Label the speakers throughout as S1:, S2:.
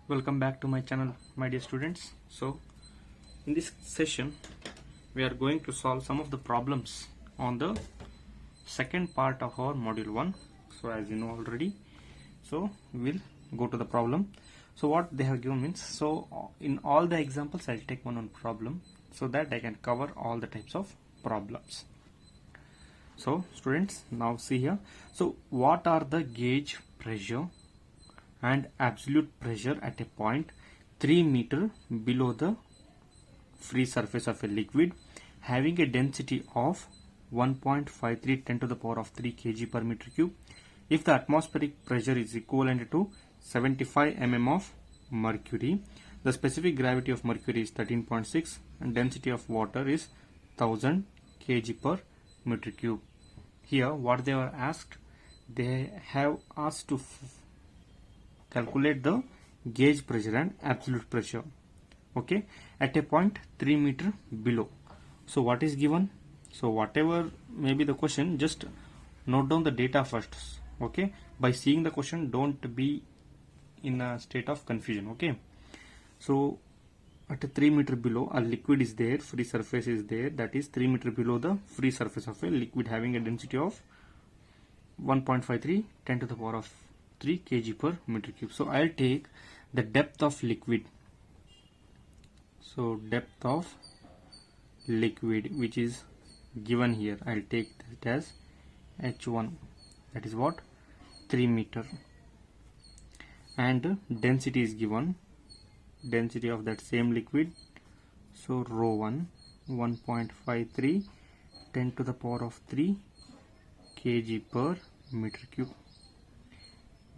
S1: Welcome back to my channel, my dear students. So in this session we are going to solve some of the problems on the second part of our module 1. So as you know already, so we'll go to the problem. So what they have given means, so in all the examples I'll take one problem so that I can cover all the types of problems. So students, now see here, so what are the gauge pressure and absolute pressure at a point 3 meter below the free surface of a liquid having a density of 1.53 10 to the power of 3 kg per meter cube if the atmospheric pressure is equivalent to 75 mm of mercury, the specific gravity of mercury is 13.6 and density of water is 1000 kg per meter cube. Here what they were asked, they have asked to calculate the gauge pressure and absolute pressure, okay, at a point 3 meter below. So what is given? So whatever may be the question, just note down the data first, okay. By seeing the question, don't be in a state of confusion, okay. So at a 3 meter below, a liquid is there, free surface is there, that is 3 meter below the free surface of a liquid having a density of 1.53 10 to the power of 3 kg per meter cube. So I'll take the depth of liquid. So depth of liquid which is given here, I'll take it as H1, that is what, 3 meter, and density is given, density of that same liquid, so rho 1 1.53 10 to the power of 3 kg per meter cube,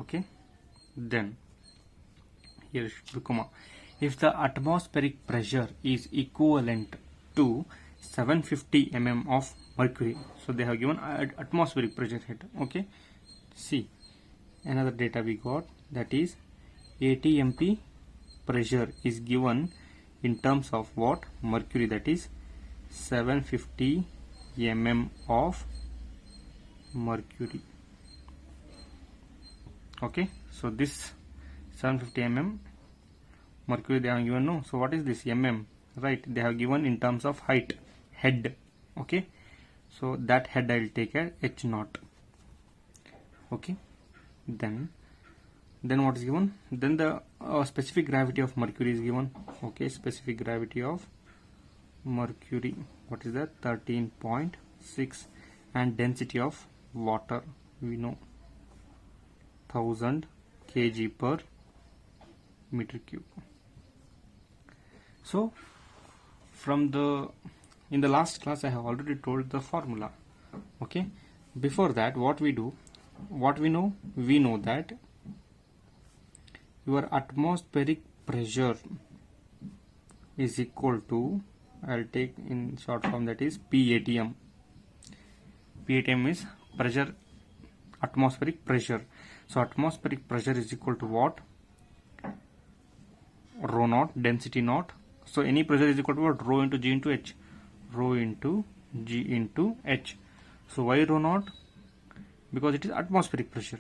S1: okay. Then here should be comma, if the atmospheric pressure is equivalent to 750 mm of mercury, so they have given atmospheric pressure here, okay. See, another data we got, that is ATMP pressure is given in terms of what, mercury, that is 750 mm of mercury, okay. So this 750 mm mercury they have given, no, so what is this, mm, right, they have given in terms of height, head, okay. So that head I will take as H0, okay. Then what is given, then the specific gravity of mercury is given, okay. Specific gravity of mercury, what is that, 13.6, and density of water we know 1000 kg per meter cube. So from the, in the last class I have already told the formula, okay. Before that, what we do, what we know that your atmospheric pressure is equal to, I'll take in short form, that is PATM. PATM is pressure, atmospheric pressure. So atmospheric pressure is equal to what, rho naught, density naught. So any pressure is equal to what, rho into G into H, rho into G into H. So why rho naught? Because it is atmospheric pressure,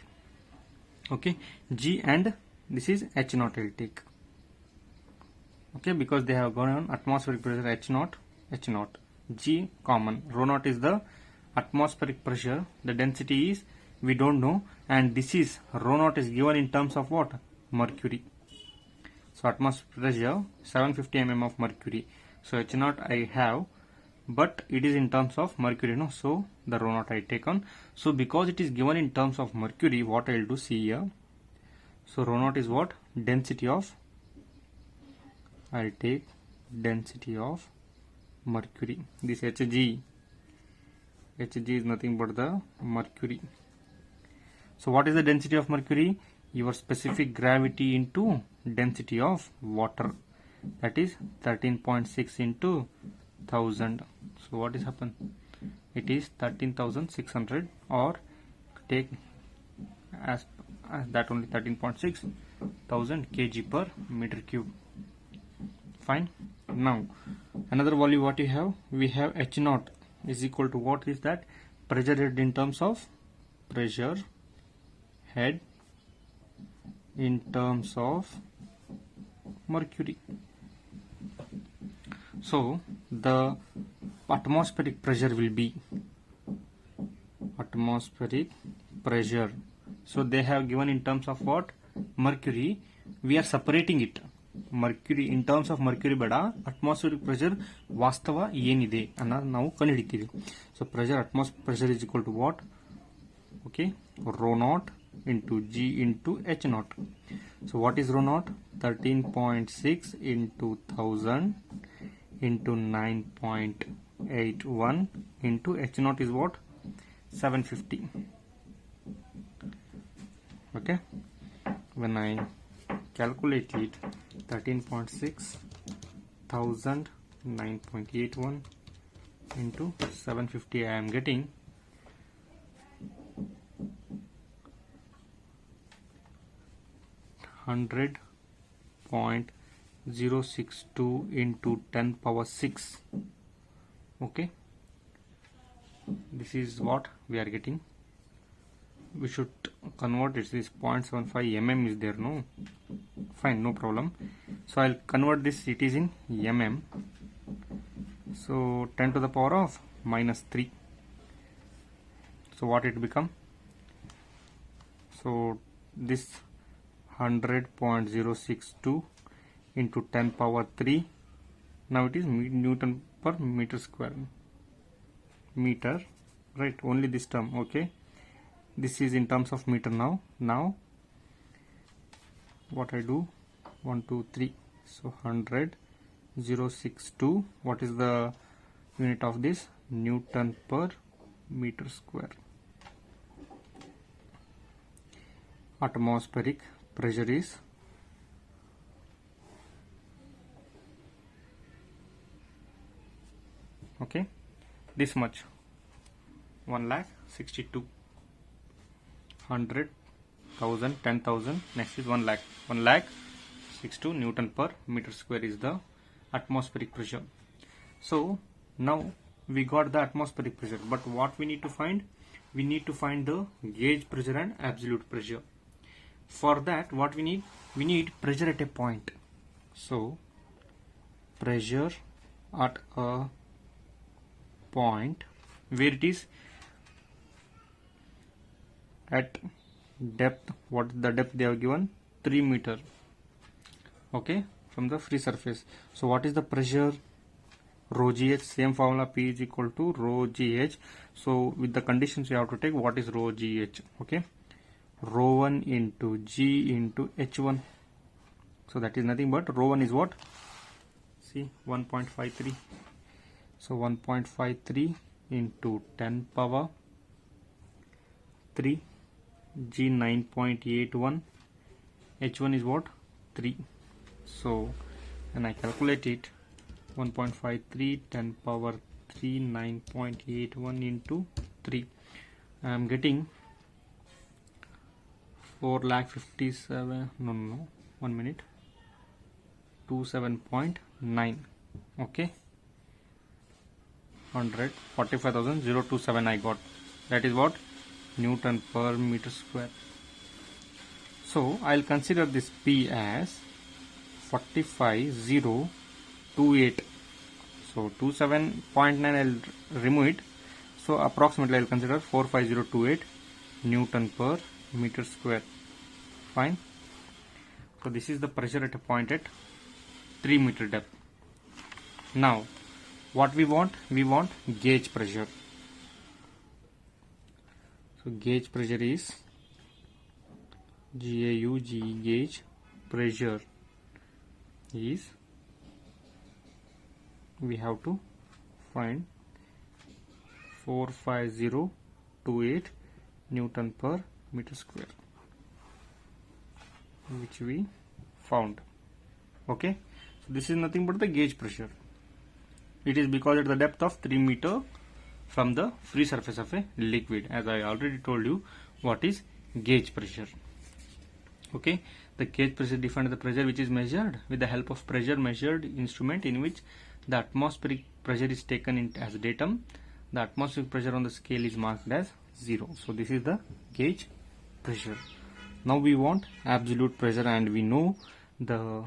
S1: okay. G and this is H naught I will take, okay, because they have gone on atmospheric pressure H naught, G common, rho naught is the atmospheric pressure, the density is we don't know, and this is rho naught is given in terms of what, mercury. So atmospheric pressure 750 mm of mercury, so H naught I have, but it is in terms of mercury, no, so the rho naught I take on. So because it is given in terms of mercury, what I will do, see here, so rho naught is what, density of, I will take density of mercury, this Hg is nothing but the mercury. So what is the density of mercury? Your specific gravity into density of water, that is 13.6 into 1000. So what is happened? It is 13,600, or take as that only 13.6 1000 kg per meter cube. Fine. Now another value what you have, we have H0 is equal to, what is that, pressure head in terms of pressure head in terms of mercury. So the atmospheric pressure will be atmospheric pressure. So they have given in terms of what? Mercury. We are separating it. Mercury in terms of mercury ಬೇಡ, atmospheric pressure ವಾಸ್ತವ ಏನಿದೆ ಅನ್ನೋದು ನಾವು ಕಂಡುಹಿಡಿತೀವಿ. So pressure, atmospheric pressure is equal to what? Okay, rho naught into G into H naught. So what is rho naught? 13.6 into 1000 into 9.81 into H naught is what? 750. Okay, when I calculate it, 13.6 1000 9.81 into 750, I am getting 100.062 into 10 power 6. Okay, this is what we are getting. We should convert it. This 0.75 mm is there, no? Fine, no problem. So I'll convert this, it is in mm. So 10 to the power of minus 3. So what it become? So this 100.062 into 10 power 3. Now it is Newton per meter square. Meter, right? Only this term. Okay. This is in terms of meter now. Now what I do? 1 2 3. So 100.062. What is the unit of this? Newton per meter square. Atmospheric pressure is okay, this much, 1,62,000, 100,000, 10,000. Next is 1 lakh. 1,62 Newton per meter square is the atmospheric pressure. So now we got the atmospheric pressure, but what we need to find? We need to find the gauge pressure and absolute pressure. For that, what we need? We need pressure at a point. So pressure at a point where it is at depth. What is the depth they have given? 3 meter. Okay, from the free surface. So what is the pressure? Rho gh, same formula, P is equal to rho gh. So with the conditions you have to take, what is rho gh? Okay, rho 1 into G into H1. So that is nothing but rho 1 is what? See, 1.53. So 1.53 into 10 power 3, G 9.81, H1 is what? 3. So when I calculate it, 1.53 10 power 3 9.81 into 3, I am getting 4,57,000, no, 1 minute, 27.9. okay, 145,027 I got. That is what? Newton per meter square. So I'll consider this P as 45028. So 27.9 I'll remove it. So approximately I'll consider 45028 Newton per meter square. Fine. So this is the pressure at a point at 3 meter depth. Now what we want? We want gauge pressure. So gauge pressure is GAUG, gauge pressure is, we have to find 45028 Newton per meter square, which we found. Okay, so this is nothing but the gauge pressure. It is because at the depth of 3 meter from the free surface of a liquid. As I already told you, what is gauge pressure. Okay, the gauge pressure defined the pressure which is measured with the help of pressure measured instrument, in which the atmospheric pressure is taken in as datum. The atmospheric pressure on the scale is marked as 0. So this is the gauge pressure. Now we want absolute pressure, and we know the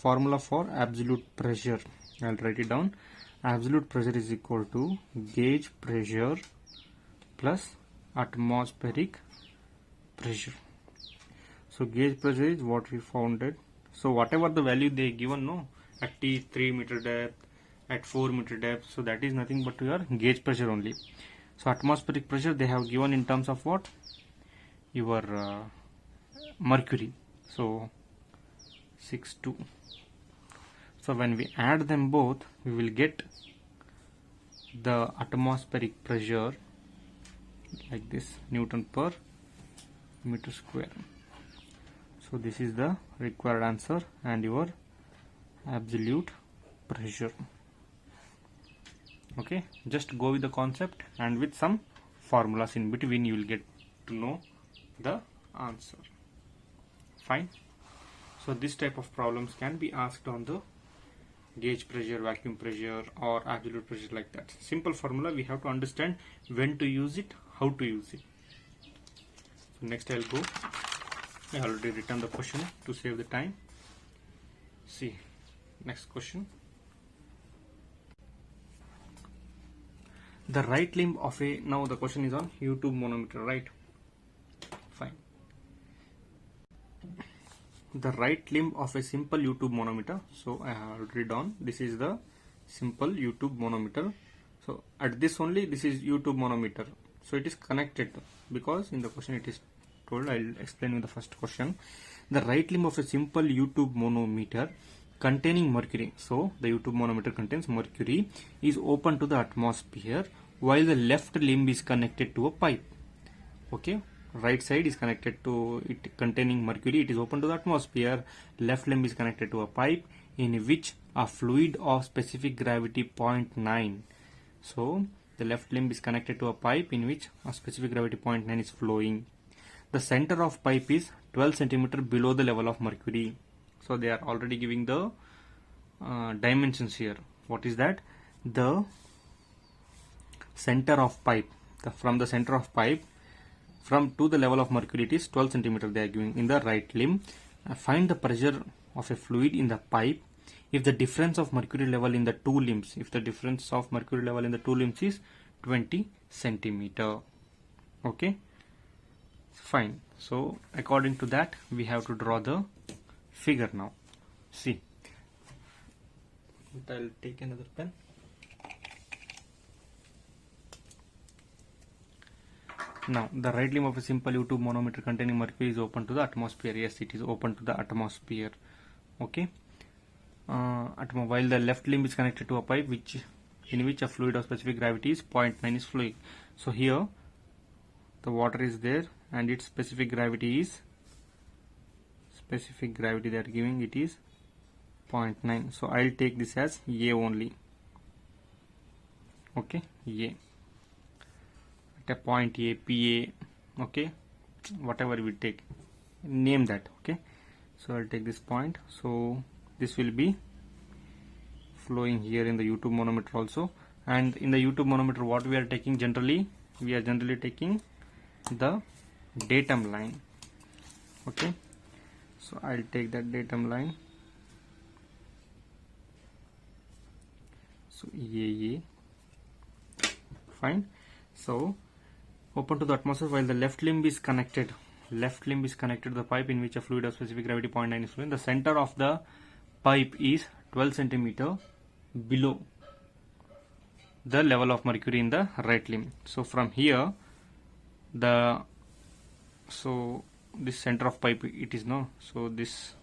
S1: formula for absolute pressure. I'll write it down. Absolute pressure is equal to gauge pressure plus atmospheric pressure. So gauge pressure is what we found it. So whatever the value they given, no, at T 3 meter depth, at 4 meter depth, so that is nothing but your gauge pressure only. So atmospheric pressure they have given in terms of what? Your mercury. So 6.2. So when we add them both, we will get the atmospheric pressure like this, Newton per meter square. So this is the required answer and your absolute pressure. Okay, just go with the concept and with some formulas in between you will get to know the answer. Fine. So this type of problems can be asked on the gauge pressure, vacuum pressure or absolute pressure, like that. Simple formula, we have to understand when to use it, how to use it. So next I'll go. I already written the question to save the time. See, next question. The right limb of a, now the question is on U-tube manometer, right? Fine. The right limb of a simple U-tube manometer. So I have already done. This is the simple U-tube manometer. So at this only, this is U-tube manometer. So it is connected because in the question it is told. I'll explain you the first question. The right limb of a simple U-tube manometer containing mercury. So the U-tube manometer contains mercury, is open to the atmosphere while the left limb is connected to a pipe. Okay, right side is connected to it containing mercury, it is open to the atmosphere. Left limb is connected to a pipe in which a fluid of specific gravity 0.9. So the left limb is connected to a pipe in which a specific gravity 0.9 is flowing. The center of pipe is 12 centimeter below the level of mercury. So they are already giving the dimensions here. What is that? The center of pipe, from the center of pipe from to the level of mercury, it is 12 centimeter they are giving in the right limb. Find the pressure of a fluid in the pipe if the difference of mercury level in the two limbs, is 20 centimeter. Okay, fine. So according to that we have to draw the figure now. See, I'll take another pen. Now the right limb of a simple U-tube manometer containing mercury is open to the atmosphere. Yes, it is open to the atmosphere. Okay, while the left limb is connected to a pipe in which a fluid of specific gravity is 0.9 is flowing. So here the water is there and its specific gravity they are giving, it is 0.9. So I'll take this as A only. Okay, A at a point A, PA. Okay, whatever we take, name that. Okay, so I'll take this point. So this will be flowing here in the U-tube manometer also. And in the U-tube manometer, what we are taking generally, we are generally taking the datum line. Okay, so I'll take that datum line. So AA, fine. So open to the atmosphere while the left limb is connected to the pipe in which a fluid of specific gravity 0.9 is flowing. The center of the pipe is 12 centimeter below the level of mercury in the right limb. So from here this center of pipe, it is no, so this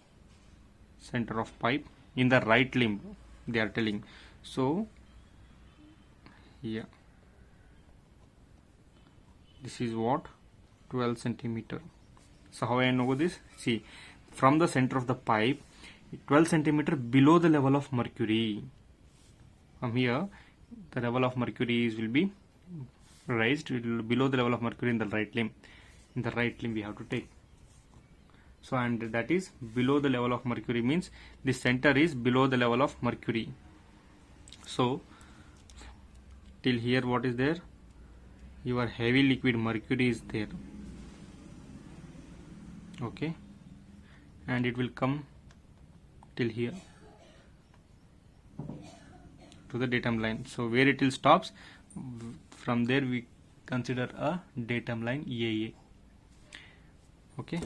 S1: center of pipe in the right limb they are telling. So yeah, this is what, 12 centimeter. So how I know this? See, from the center of the pipe 12 centimeter below the level of mercury. From here the level of mercury will be raised below the level of mercury in the right limb. In the right limb we have to take. So and that is below the level of mercury means the center is below the level of mercury. So till here what is there? Your heavy liquid mercury is there. Okay, and it will come till here to the datum line. So where it will stops, from there we consider a datum line AA. Okay,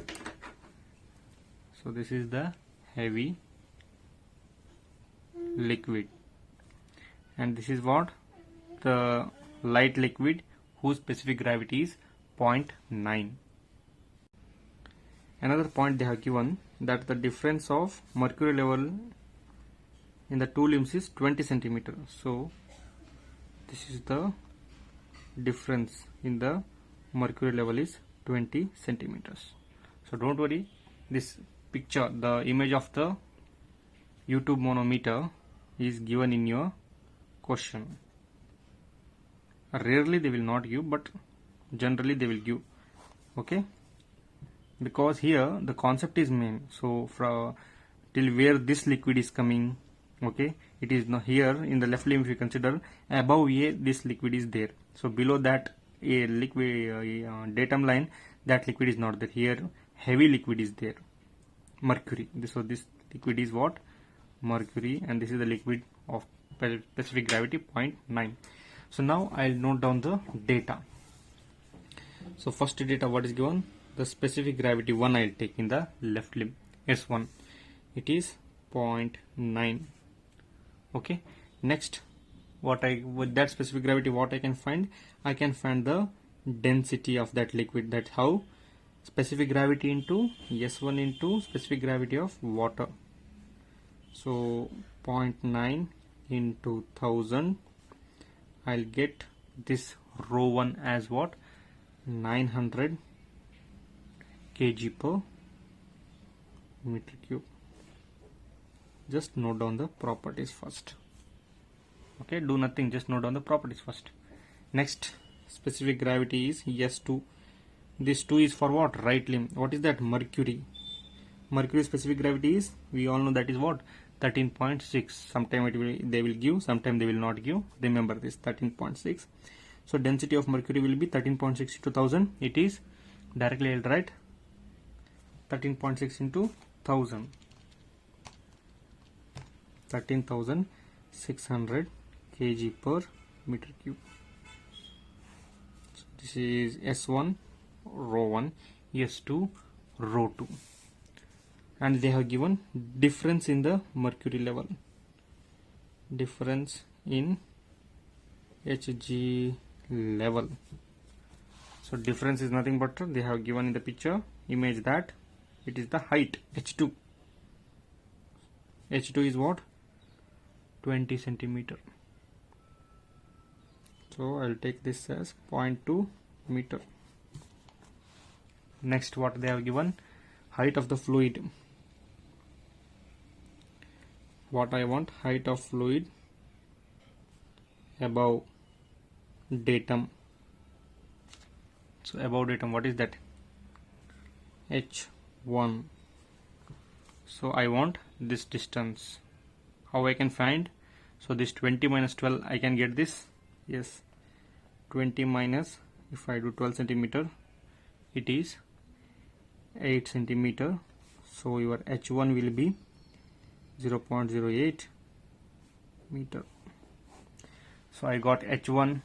S1: so this is the heavy liquid, and this is what the light liquid whose specific gravity is 0.9. Another point they have given that the difference of mercury level in the two limbs is 20 centimeter. So this is the difference in the mercury level is 20 centimeters. So don't worry, this picture, the image of the YouTube manometer is given in your question. Rarely they will not give, but generally they will give. Okay, because here the concept is main. So from till where this liquid is coming, okay, it is not here in the left limb. If you consider above A, this liquid is there. So below that a liquid datum line, that liquid is not there. Here heavy liquid is there, mercury. So this liquid is what? Mercury, and this is the liquid of specific gravity 0.9. So now I'll note down the data. So first data what is given? The specific gravity 1 I'll take in the left limb, S1. It is 0.9. Okay. Next, with that specific gravity, what I can find? I can find the density of that liquid. That's how specific gravity into S1 into specific gravity of water. So 0.9 into 1000. I'll get this rho 1 as what? 900 kg per meter cube. Just note down the properties first. Okay, do nothing, just note down the properties first. Next, specific gravity is S2. This 2 is for what? Right limb. What is that? Mercury. Mercury specific gravity is, we all know that is what? 13.6. Sometime they will give, sometime they will not give. Remember this 13.6. So density of mercury will be 13.6 into 1000. It is directly I'll write 13.6 into 1000. 13,600 kg per meter cube. So this is S1 rho 1, S2 rho 2. And they have given difference in the mercury level, difference in Hg level. So difference is nothing but they have given in the picture image that it is the height H2. H2 is what? 20 centimeter. So I'll take this as 0.2 meter. Next, what they have given? Height of the fluid. What I want? Height of fluid above datum. So above datum, what is that? H1. So I want this distance. How I can find? So this 20 minus 12, I can get this. Yes, 20 minus, if I do 12 centimeter, it is 8 centimeter. So your H1 will be 0.08 meter. So I got H1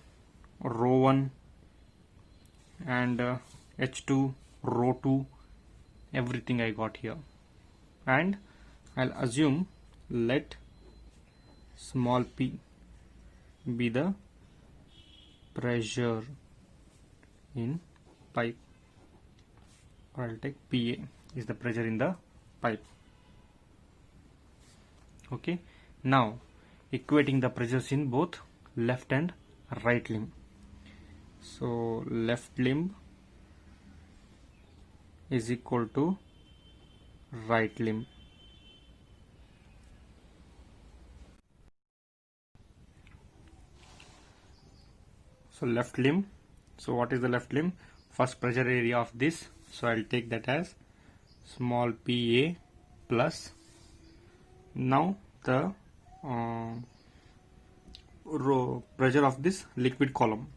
S1: rho 1 and H2 rho 2, everything I got here. And I'll assume let small p be the pressure in pipe, or I'll take PA is the pressure in the pipe. Okay, now equating the pressures in both left and right limb. So left limb is equal to right limb. So left limb, so what is the left limb? First pressure area of this, so I'll take that as small pa plus, now the pressure of this liquid column,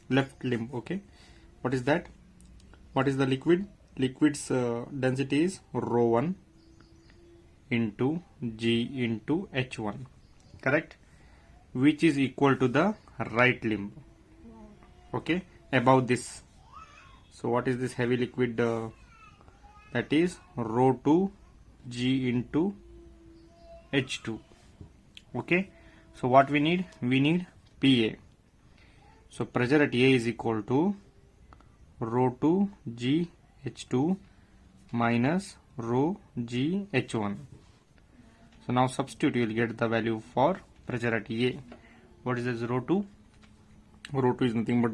S1: left limb. Okay, what is that? What is the liquid? Liquid's density is rho 1 into G into H1, correct, which is equal to the right limb, okay, above this. So what is this heavy liquid? That is rho 2 G into H2, okay. So what we need? We need PA. So pressure at A is equal to rho 2 G H2 minus rho G H1. So now substitute, you will get the value for pressure at A. What is this rho 2? Rho 2 is nothing but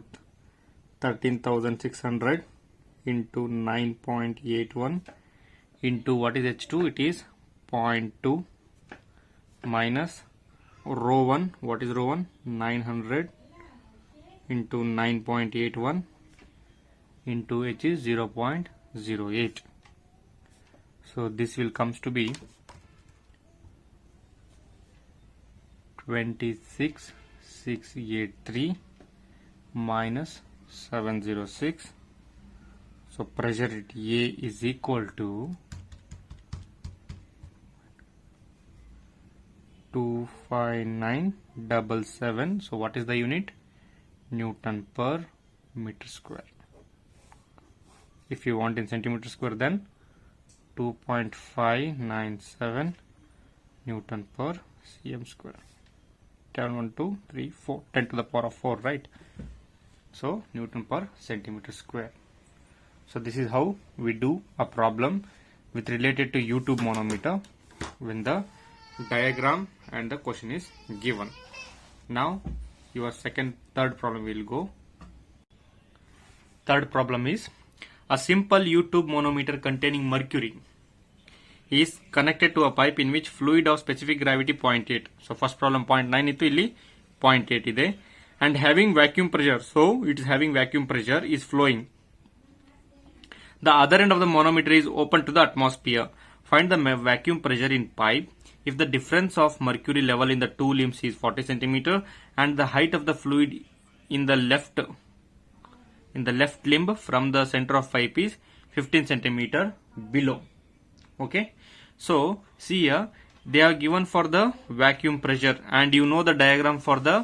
S1: 13,600 into 9.81 into what is H2? It is 0.2 minus rho 1. What is rho 1? 900 into 9.81 into H is 0.08. So this will comes to be 26,683 minus 706. So pressure at A is equal to 25977. So what is the unit? Newton per meter square. If you want in centimeter square, then 2.597 Newton per cm square. 10 1 2 3 4 10 to the power of 4, right? So Newton per centimeter square. So this is how we do a problem with related to U-tube manometer when the diagram and the question is given. Now your third problem will go. Third problem is a simple U-tube manometer containing mercury is connected to a pipe in which fluid of specific gravity 0.8. So first problem 0.9 ಇತ್ತು, ಇಲ್ಲಿ 0.8 ಇದೆ, and having vacuum pressure. So it is having vacuum pressure is flowing. The other end of the manometer is open to the atmosphere. Find the vacuum pressure in pipe if the difference of mercury level in the two limbs is 40 cm and the height of the fluid in the left limb from the center of pipe is 15 cm below. Okay, so see here they are given for the vacuum pressure and you know the diagram for the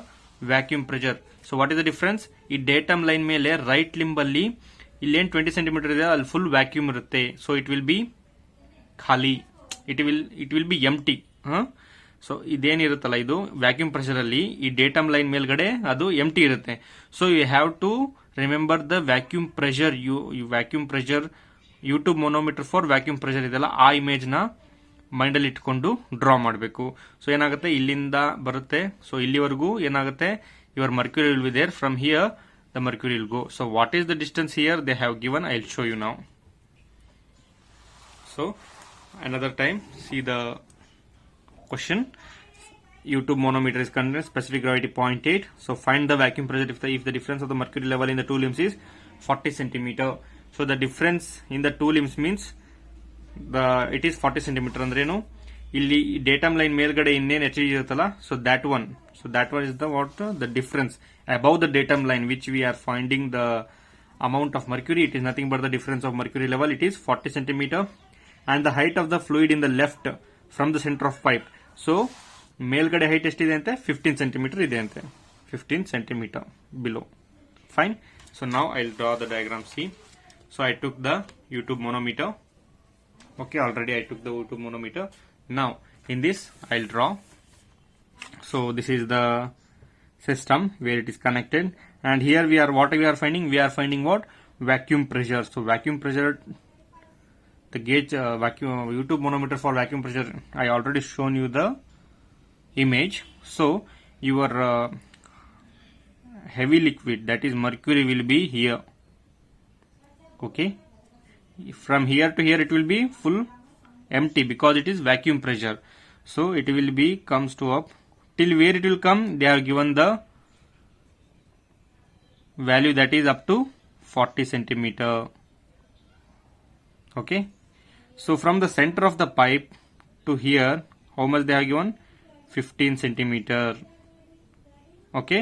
S1: vacuum pressure. So what is the difference? ಈ datum line ಮೇಲೆ right limb ಅಲ್ಲಿ ಇಲ್ಲೇನು 20 centimetre ಇದೆ ಅಲ್ಲಿ full vacuum ಇರುತ್ತೆ. So it will be ಖಾಲಿ, it will be empty. So ಇದೇನಿರುತ್ತಲ್ಲ ಇದು ವ್ಯಾಕ್ಯೂಮ್ ಪ್ರೆಷರ್ ಅಲ್ಲಿ ಈ ಡೇಟಮ್ ಲೈನ್ ಮೇಲ್ಗಡೆ ಅದು ಎಂಟಿ ಇರುತ್ತೆ. So you have to remember the vacuum pressure. Vacuum pressure U tube manometer for vacuum pressure ಇದೆಲ್ಲ ಆ ಇಮೇಜ್ ನ ಮೈಂಡ್ ಅಲ್ಲಿ ಇಟ್ಕೊಂಡು ಡ್ರಾ ಮಾಡಬೇಕು. ಸೊ ಏನಾಗುತ್ತೆ ಇಲ್ಲಿಂದ ಬರುತ್ತೆ. ಸೊ ಇಲ್ಲಿವರೆಗೂ ಏನಾಗುತ್ತೆ your mercury will be there. From here the mercury will go. So what is the distance here they have given? I'll show you now. So another time see the question. U-tube manometer is containing specific gravity 0.8. So find the vacuum pressure if the difference of the mercury level in the two limbs is 40 centimeter. So the difference in the two limbs means it is 40 centimeter. ಅಂದ್ರೇನು ಇಲ್ಲಿ datum line ಮೇಲ್ಗಡೆ ಇನ್ನೇನು H ಇರುತ್ತಲ್ಲ, so that one is the difference above the datum line which we are finding the amount of mercury. It is nothing but the difference of mercury level. It is 40 centimeter and the height of the fluid in the left from the center of pipe. So ಮೇಲ್ಗಡೆ height ಎಷ್ಟಿದೆ ಅಂತೆ 15 centimeter ಇದೆ ಅಂತೆ, 15 centimeter below. Fine. So now I'll draw the diagram. See, so I took the U-tube manometer. Okay, already I took the U-tube manometer. Now in this I'll draw. So this is the system where it is connected, and here we are finding what? Vacuum pressure. So vacuum pressure, the gauge vacuum U-tube manometer for vacuum pressure, I already shown you the image. So your heavy liquid, that is mercury, will be here. Okay, from here to here it will be full empty because it is vacuum pressure. So it will be comes to up till where it will come. They are given the value that is up to 40 centimeter. Okay, so from the center of the pipe to here, how much they are given? 15 centimeter. Okay,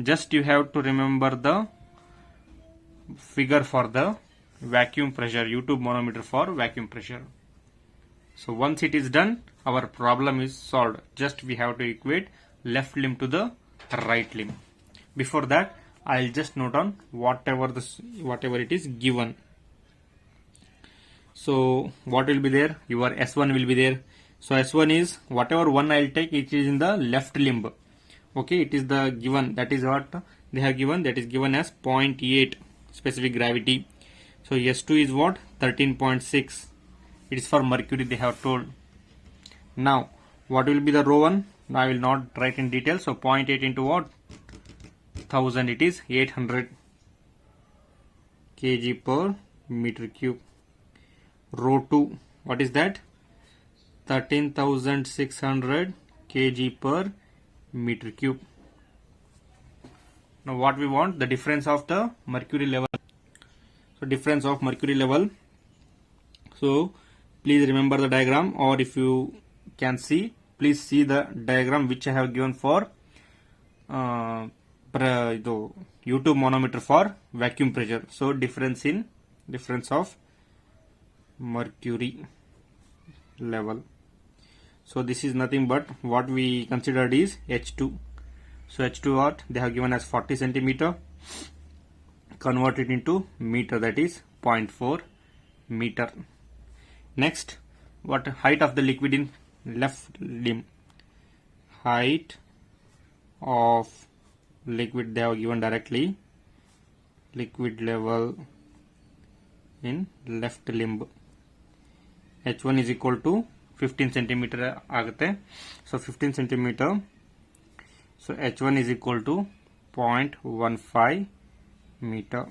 S1: just you have to remember the figure for the vacuum pressure, U-tube manometer for vacuum pressure. So once it is done, our problem is solved. Just we have to equate left limb to the right limb. Before that, I'll just note on whatever it is given. So what will be there? Your S1 will be there. So S1 is whatever one I'll take, it is in the left limb. Okay, it is the given, that is what they have given, that is given as 0.8 specific gravity. So S2 is what? 13.6. It is for mercury, they have told. Now what will be the rho 1? I will not write in detail. So 0.8 into what? 1000, it is 800 kg per meter cube. Rho 2, what is that? 13,600 kg per meter cube. Now what we want? The difference of the mercury level. So difference of mercury level. So please remember the diagram, or if you can see, please see the diagram which I have given for YouTube manometer for vacuum pressure. So difference of mercury level. So this is nothing but what we considered is H2. So H2 what they have given as 40 centimeter, converted into meter, that is 0.4 meter. Next, what height of the liquid in left limb? Height of liquid they have given directly, liquid level in left limb. H1 is equal to 15 centimeter agate. So 15 centimeter. So H1 is equal to 0.15 meter.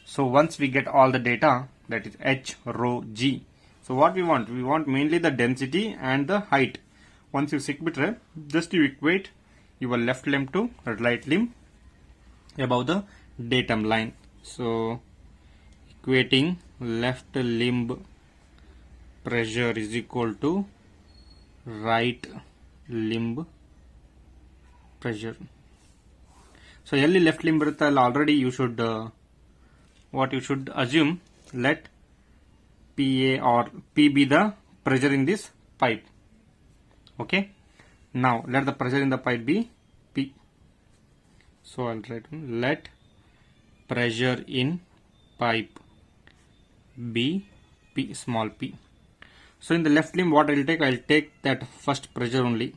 S1: So once we get all the data, that is H, rho, G. So what we want? We want mainly the density and the height. Once you submit, just you equate your left limb to right limb above the datum line. So equating left limb pressure is equal to right limb pressure. So early left limb already you should what you should assume, let PA or P be the pressure in this pipe. Okay, now let the pressure in the pipe be P. So I'll write let pressure in pipe be P, small p. So in the left limb what I'll take that first pressure only.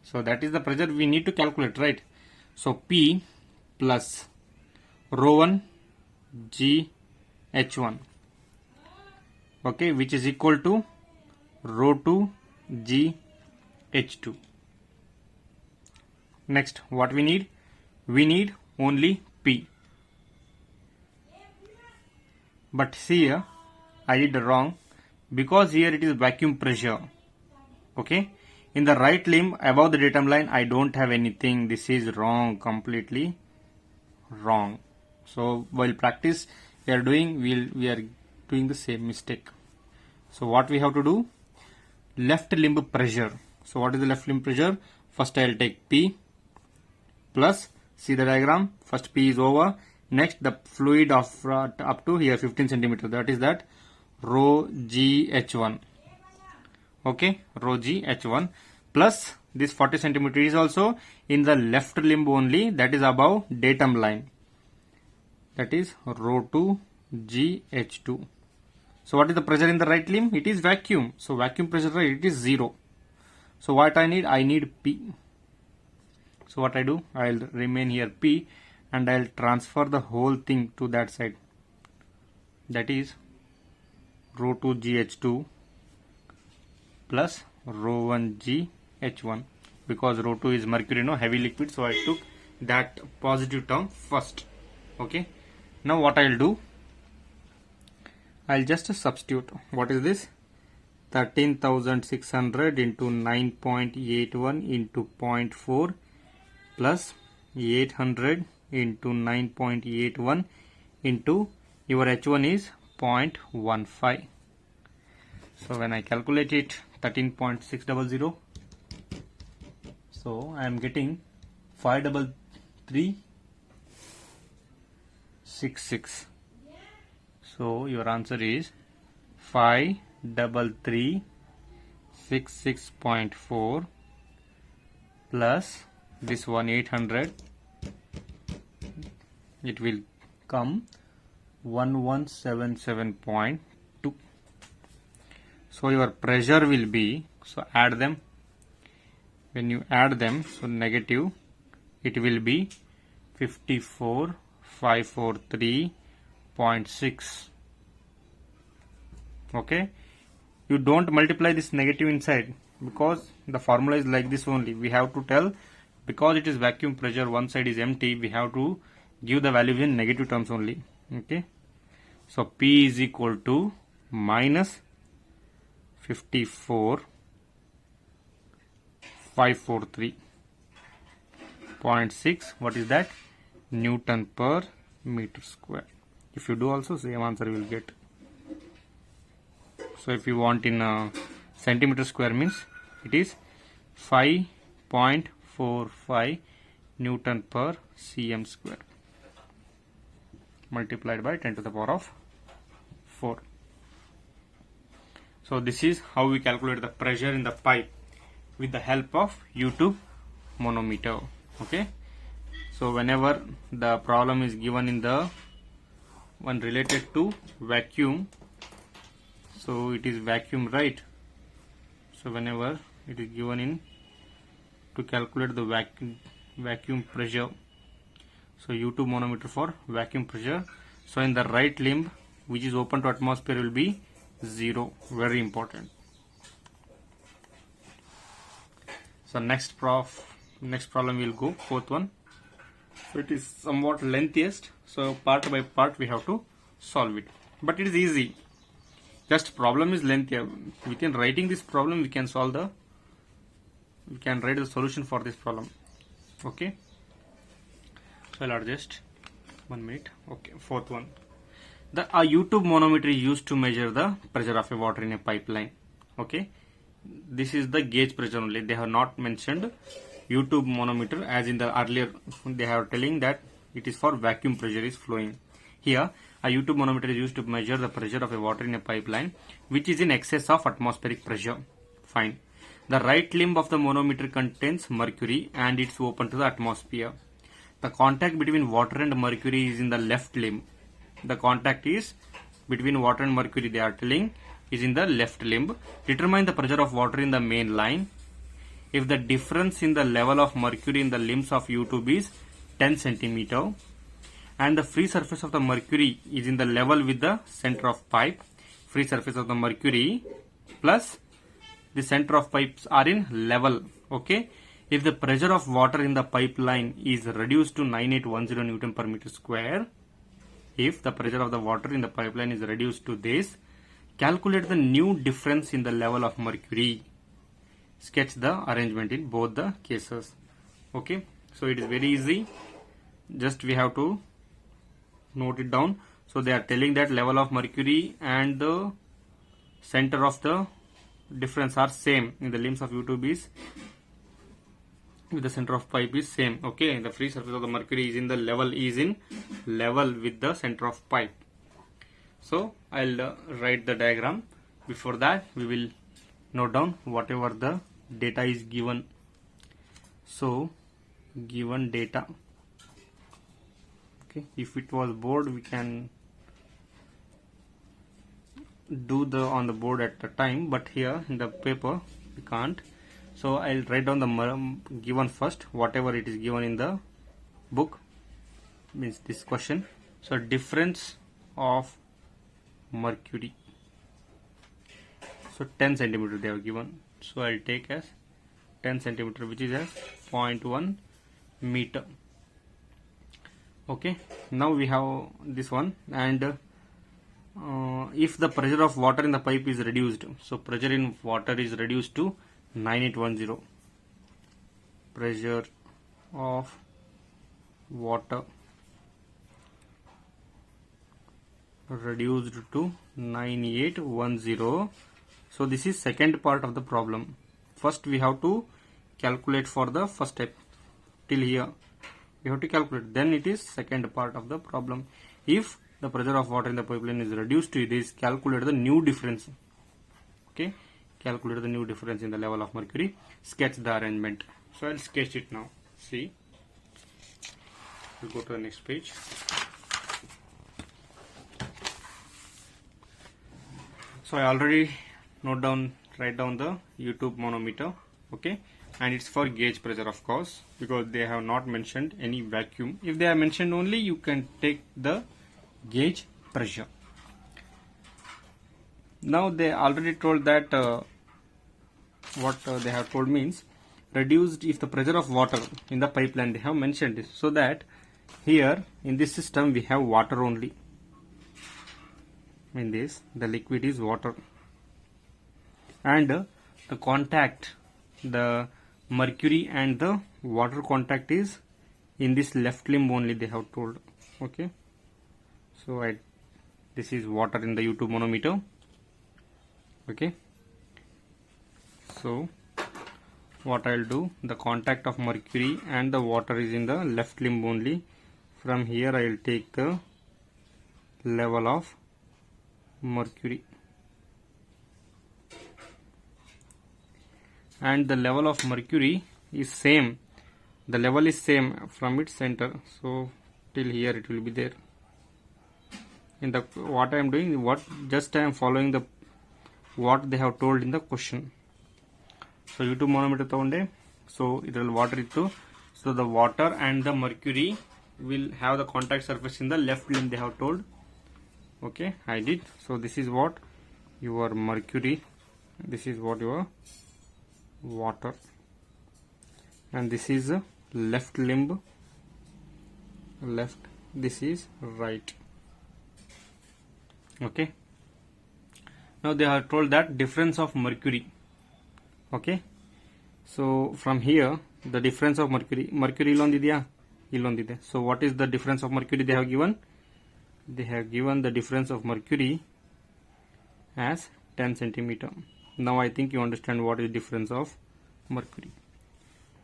S1: So that is the pressure we need to calculate, right? So P plus rho 1 G H1, okay, which is equal to rho 2 G H2. Next, what we need? We need only P. But see here, I did wrong, because here it is vacuum pressure. Okay, in the right limb above the datum line I don't have anything. This is wrong, completely wrong. So while practice we are doing the same mistake. So what we have to do? Left limb pressure. So what is the left limb pressure? First I'll take P plus, see the diagram, first P is over, next the fluid of up to here 15 centimeter, that is that rho G H1. Okay, rho G H1 plus this 40 centimeter is also in the left limb only, that is above datum line, that is rho 2 G H2. So what is the pressure in the right limb? It is vacuum. So vacuum pressure, it is 0. So what I need P. So what I do? I'll remain here P and I'll transfer the whole thing to that side. That is rho 2 GH2 plus rho 1 GH1. Because rho 2 is mercury, no, heavy liquid. So I took that positive term first. Okay. Now what I'll do? I'll just substitute. What is this? 13,600 into 9.81 into 0.4 plus 800 into 9.81 into your H1 is 0.15. So when I calculate it, 13.600. So I am getting 53366. So your answer is 5 3366.4 plus this one 800, it will come 1177.2. so your pressure will be, so add them, when you add them, so negative, it will be 54543.6. okay, you don't multiply this negative inside because the formula is like this only. We have to tell, because it is vacuum pressure, one side is empty, we have to give the value in negative terms only. Okay, so P is equal to minus 54543.6. what is that? Newton per meter square. If you do also, same answer you will get. So if you want in centimeter square, means it is 5.45 Newton per cm square multiplied by 10 to the power of 4. So this is how we calculate the pressure in the pipe with the help of U-tube manometer. Okay, so whenever the problem is given in the one related to vacuum, so it is vacuum, right? So whenever it is given in to calculate the vacuum pressure, so U-tube manometer for vacuum pressure, so in the right limb which is open to atmosphere will be 0, very important. So next problem will go, fourth one. So it is somewhat lengthiest, so part by part we have to solve it, but it is easy. Just problem is lengthy. Within writing this problem we can write the solution for this problem. Okay, so I'll adjust 1 minute. Okay, fourth one. A U-tube manometer is used to measure the pressure of a water in a pipeline. Okay, this is the gauge pressure only. They have not mentioned U-tube manometer, as in the earlier they are telling that it is for vacuum pressure is flowing. Here a U-tube manometer is used to measure the pressure of a water in a pipeline which is in excess of atmospheric pressure. Fine. The right limb of the manometer contains mercury and it's open to the atmosphere. The contact between water and mercury is in the left limb. The contact is between water and mercury, they are telling, is in the left limb. Determine the pressure of water in the main line. If the difference in the level of mercury in the limbs of U-tube is 10 centimeter and the free surface of the mercury is in the level with the center of pipe, free surface of the mercury plus the center of pipes are in level. Okay, if the pressure of water in the pipeline is reduced to 9810 Newton per meter square, if the pressure of the water in the pipeline is reduced to this, calculate the new difference in the level of mercury. Sketch the arrangement in both the cases. Okay, so it is very easy, just we have to note it down. So they are telling that level of mercury and the center of the difference are same in the limbs of U-tube is with the center of pipe is same. Okay, the free surface of the mercury is in the level with the center of pipe. So I'll write the diagram. Before that we will note down whatever the data is given. So given data, okay, if it was board we can do the on the board at the time, but here in the paper we can't. So I'll write down the given first, whatever it is given in the book, means this question. So difference of mercury, so 10 centimeter they have given, so I'll take as 10 centimeter, which is as 0.1 meter. Okay, now we have this one, and if the pressure of water in the pipe is reduced, so pressure in water is reduced to 9810, pressure of water reduced to 9810. So this is second part of the problem. First we have to calculate for the first step, till here we have to calculate, then it is second part of the problem. If the pressure of water in the pipeline is reduced to this, calculate the new difference. Okay, calculate the new difference in the level of mercury. Sketch the arrangement. So I'll sketch it now. See, we'll go to the next page. So I already write down the YouTube manometer. Okay, and it's for gauge pressure, of course, because they have not mentioned any vacuum. If they have mentioned only, you can take the gauge pressure. Now they already told that what they have told means reduced if the pressure of water in the pipeline. They have mentioned this, so that here in this system we have water only. In this, the liquid is water, and the contact, the mercury and the water contact is in this left limb only, they have told. Okay, so this is water in the YouTube manometer. Okay, so what I'll do, the contact of mercury and the water is in the left limb only. From here I'll take the level of mercury, and the level of mercury is same, the level is same from its center, so till here it will be there. In the what I am doing, just I am following the what they have told in the question. So YouTube manometer ತಗೊಂಡೆ, so ಇದರಲ್ಲಿ water ಇತ್ತು, so the water and the mercury will have the contact surface in the left limb, they have told. Okay, I did. So this is what your mercury, this is what your water, and this is left limb, left, this is right. Okay, now they are told that difference of mercury. Okay, so from here the difference of mercury illondidya, illondide. So what is the difference of mercury they have given? They have given the difference of mercury as 10 centimeter. Now I think you understand what is difference of mercury.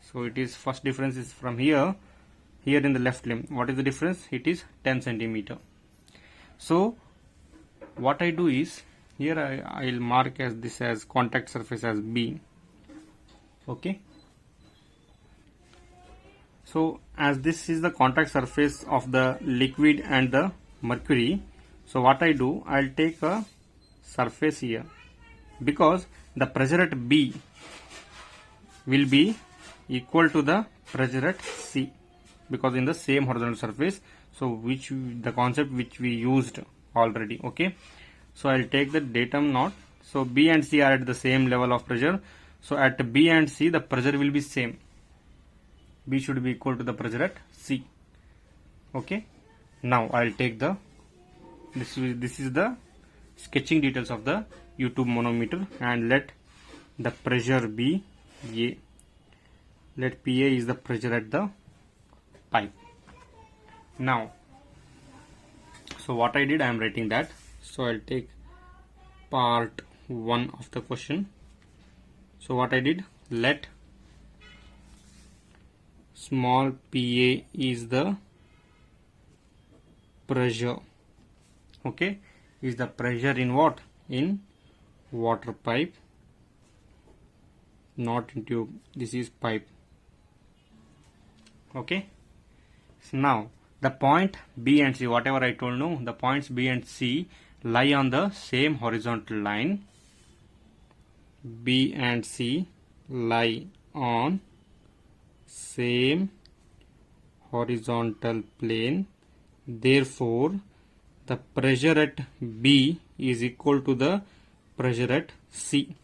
S1: So it is, first difference is from here in the left limb. What is the difference? It is 10 centimeter. So what I do is, here I'll mark as this as contact surface as B. Okay, so as this is the contact surface of the liquid and the mercury, so what I do, I'll take a surface here, because the pressure at B will be equal to the pressure at C, because in the same horizontal surface, so the concept which we used already. Okay, so I'll take the datum not, so B and C are at the same level of pressure, so at B and C the pressure will be same, B should be equal to the pressure at C. Okay, now I'll take the this is the sketching details of the YouTube manometer, and let the pressure be A. Let PA is the pressure at the pipe. Now, so what I did, I am writing that. So I'll take part 1 of the question. So what I did, let small PA is the pressure. Okay, is the pressure in what? In water pipe, not in tube. This is pipe. Okay, so now the point B and C, whatever I told, no, the points B and C lie on the same horizontal line. B and C lie on same horizontal plane, therefore the pressure at B is equal to the pressure at C.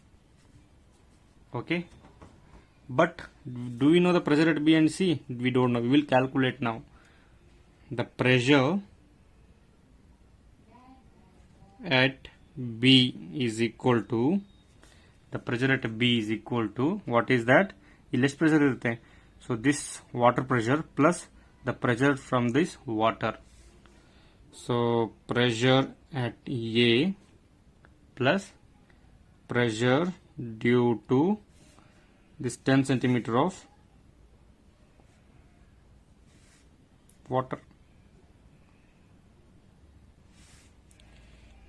S1: Okay, but do we know the pressure at B and C? We don't know. We will calculate now. The pressure at B is equal to, the pressure at B is equal to, what is that? Less pressure irute. So this water pressure plus the pressure from this water. So pressure at A plus pressure due to this 10 centimeter of water.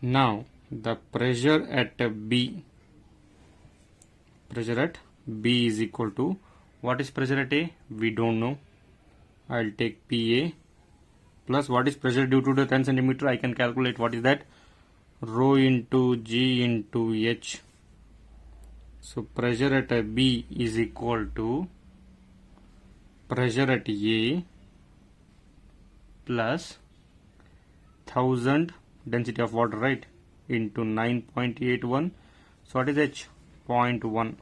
S1: Now the pressure at B pressure at B is equal to, what is pressure at A? We don't know. I'll take PA plus what is pressure due to the 10 centimeter. I can calculate what is that, rho into G into H. So pressure at B is equal to pressure at A plus 1000 density of water, right, into 9.81. So what is H? 0.1.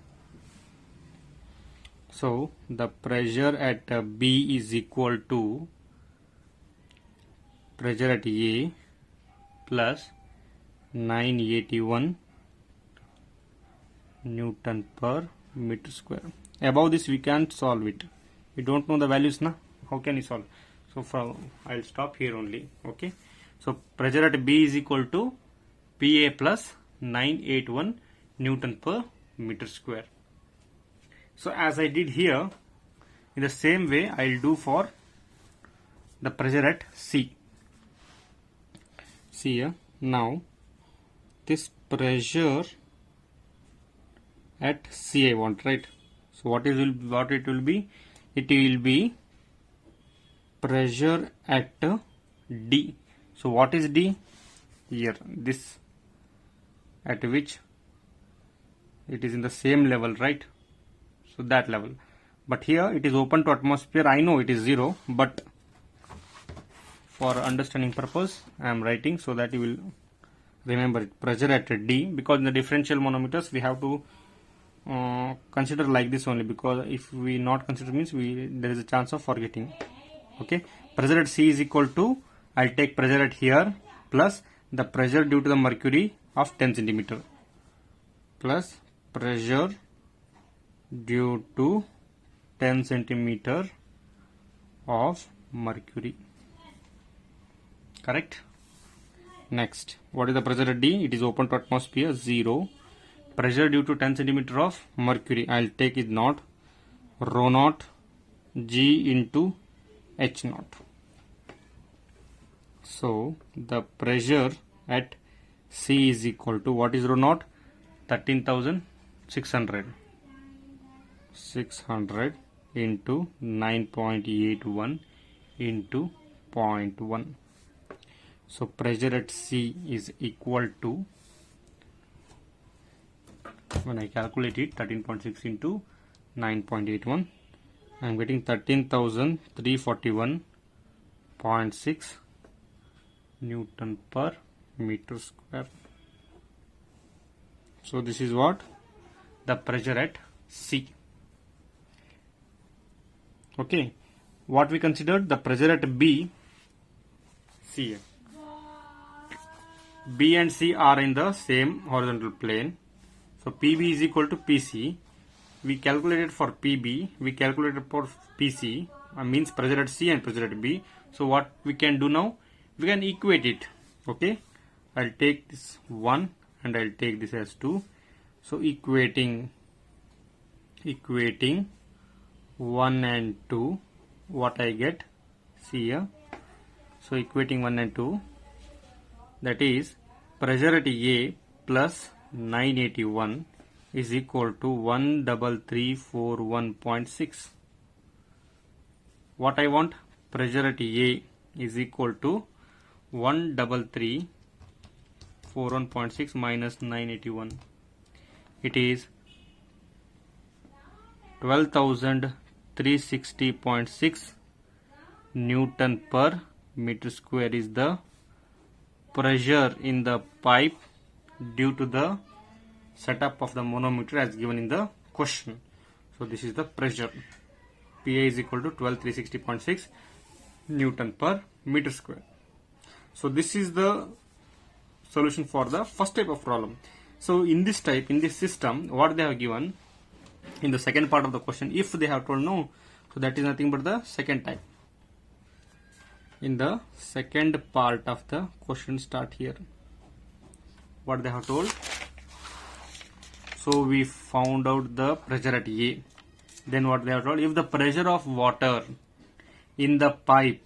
S1: So the pressure at B is equal to pressure at A plus 981 Newton per meter square. Above this we can't solve it. We don't know the values, na? How can you solve? So I'll stop here only. Okay. So pressure at B is equal to PA plus 981 Newton per meter square. So as I did here, in the same way I'll do for the pressure at C. See here, now this pressure at C I want, right? So what it will be? It will be pressure at D. So what is D? Here, this, at which it is in the same level, right? So that level. But here it is open to atmosphere. I know it is 0, but for understanding purpose I am writing so that you will remember it. Pressure at D, because in the differential manometers we have to consider like this only, because if we not consider means there is a chance of forgetting. Okay, pressure at C is equal to, I'll take pressure at here plus the pressure due to the mercury of 10 centimeter plus pressure due to 10 centimeter of mercury. Correct? Next, what is the pressure at D? It is open to atmosphere, 0. Pressure due to 10 centimeter of mercury, I'll take it naught, rho naught G into H naught. So the pressure at C is equal to, what is rho naught? 13,600. 600 into 9.81 into 0.1. So pressure at C is equal to, when I calculate it, 13.6 into 9.81, I am getting 13,341.6 Newton per meter square. So this is what the pressure at C. Okay, what we considered, the pressure at B. C. B and C are in the same horizontal plane. So PB is equal to PC. We calculated for PB, we calculated for PC, means pressure at C and pressure at B. So what we can do now, we can equate it. Okay, I'll take this 1 and I'll take this as 2. So equating 1 and 2, what I get, see here. So equating 1 and 2, that is pressure at A plus 981 is equal to 13341.6. What I want, pressure at A is equal to 13341.6 minus 981. It is 12,360.6 Newton per meter square is the pressure in the pipe due to the setup of the manometer as given in the question. So this is the pressure. PA is equal to 12,360.6 Newton per meter square. So this is the solution for the first type of problem. So in this type, in this system, what they have given in the second part of the question, if they have told no, so that is nothing but the second type. In the second part of the question, start here. What they have told. So we found out the pressure at A. Then what they have told, if the pressure of water in the pipe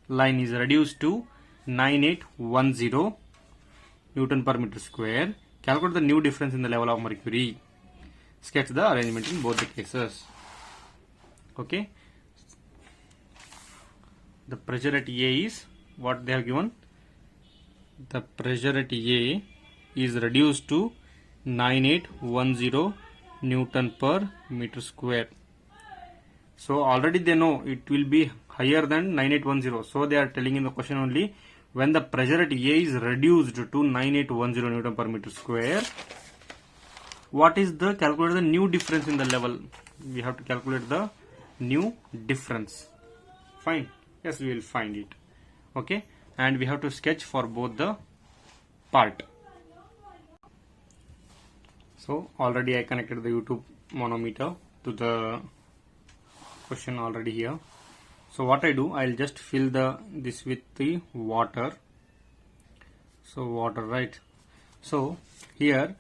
S1: line is reduced to 9810 Newton per meter square, calculate the new difference in the level of mercury. sketch the arrangement in both the cases. Okay, the pressure at A is what they have given. The pressure at A is reduced to 9810 Newton per meter square. So already they know it will be higher than 9810. So they are telling in the question only, when the pressure at A is reduced to 9810 Newton per meter square, what is the calculate the new difference in the level? We have to calculate the new difference. Fine. Yes, we will find it. Okay, and we have to sketch for both the part. So already I connected the YouTube manometer to the question already here. So what I do, I'll just fill this with the water. So water, right? So here